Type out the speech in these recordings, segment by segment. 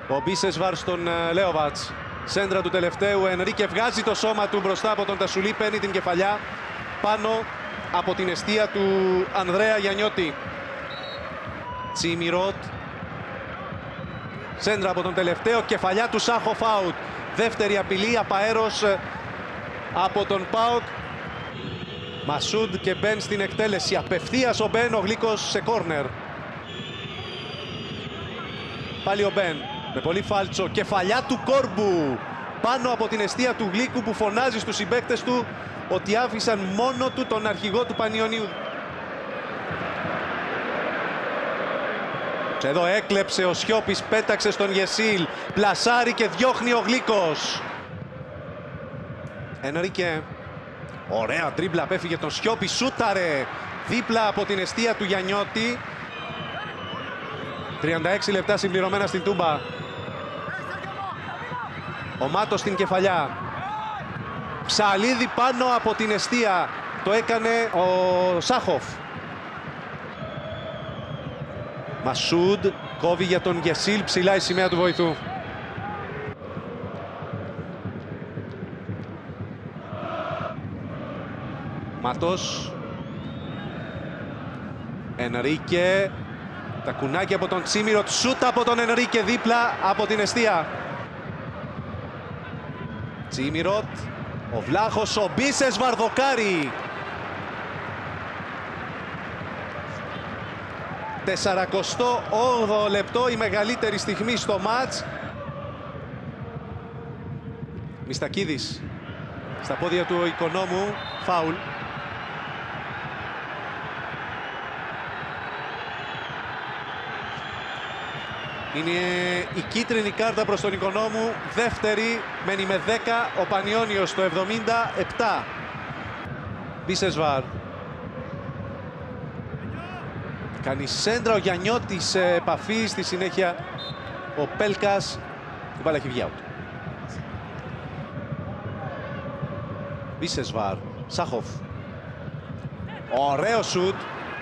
Ο Μπίσεσβαρ στον Λέοβατς. Σέντρα του τελευταίου. Ενρίκε βγάζει το σώμα του μπροστά από τον Τασουλή. Παίρνει την κεφαλιά πάνω από την εστία του Ανδρέα Γιαννιώτη. Τσίμιροτ. Σέντρα από τον τελευταίο. Κεφαλιά του Σάχοφ out. Δεύτερη απειλή απαέρος από τον ΠΑΟΚ. Μασούντ και Μπεν στην εκτέλεση. Απευθείας ο Μπεν, ο Γλίκος σε κόρνερ. Πάλι ο Μπεν με πολύ φάλτσο. Κεφαλιά του Κόρμπου πάνω από την εστία του Γλίκου, που φωνάζει στους συμπαίκτες του ότι άφησαν μόνο του τον αρχηγό του Πανιωνίου. Εδώ έκλεψε ο Σιώπης, πέταξε στον Γεσίλ, πλασάρει και διώχνει ο Γλίκος. Ενρίκε, ωραία τρίμπλα, απέφυγε τον Σιώπη, σούταρε δίπλα από την εστία του Γιαννιώτη. 36 λεπτά συμπληρωμένα στην Τούμπα. Ο Μάτος στην κεφαλιά. Ψαλίδι πάνω από την εστία. Το έκανε ο Σάχοφ. Μασούντ κόβει για τον Γεσίλ, ψηλά η σημαία του βοηθού. Μάτος. Ενρίκε. Τα κουνάκια από τον Τσίμιροτ, σούτ από τον Ενρίκε δίπλα από την εστία. Τσίμιροτ, ο Βλάχος, ο Μπίσεσβαρ δοκάρι. 48ο λεπτό, η μεγαλύτερη στιγμή στο μάτς. Μιστακίδης στα πόδια του Οικονόμου, φάουλ. Είναι η κίτρινη κάρτα προς τον Οικονόμου, δεύτερη, μένει με 10 ο Πανιώνιος το 77. Μπίσεσβαρ. Κάνει σέντρα ο Γιαννιώτης σε επαφή, στη συνέχεια ο Πέλκας. Η μπάλα έχει βγει out. Μπίσεσβαρ, Σάχοφ. Ωραίο σουτ,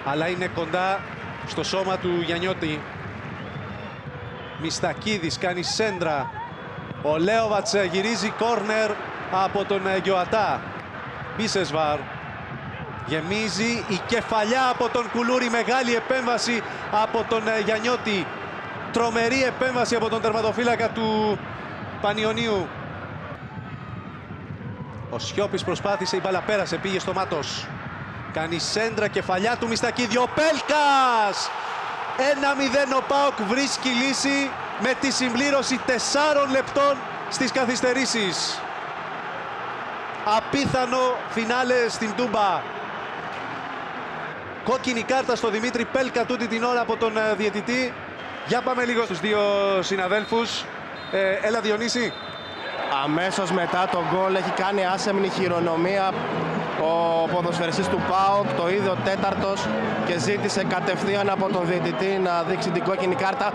αλλά είναι κοντά στο σώμα του Γιαννιώτη. Μιστακίδης κάνει σέντρα. Ο Λέοβατς γυρίζει κόρνερ από τον Γκιωατά. Μπίσεσβαρ. Γεμίζει η κεφαλιά από τον Κουλούρη. Μεγάλη επέμβαση από τον Γιαννιώτη. Τρομερή επέμβαση από τον τερματοφύλακα του Πανιωνίου. Ο Σιώπης προσπάθησε, η μπάλα πέρασε, πήγε στο Μάτος. Κάνει σέντρα, κεφαλιά του Μιστακίδη. Ο Πέλκας! 1-0 ο ΠΑΟΚ βρίσκει λύση με τη συμπλήρωση 4 λεπτών στις καθυστερήσεις. Απίθανο φινάλε στην Τούμπα. Κόκκινη κάρτα στο Δημήτρη Πέλκα τούτη την ώρα από τον διαιτητή. Για πάμε λίγο στους δύο συναδέλφους. Έλα Διονύση. Αμέσως μετά τον γκολ έχει κάνει άσεμνη χειρονομία ο ποδοσφαιριστής του ΠΑΟΚ, το είδε ο τέταρτος και ζήτησε κατευθείαν από τον διαιτητή να δείξει την κόκκινη κάρτα.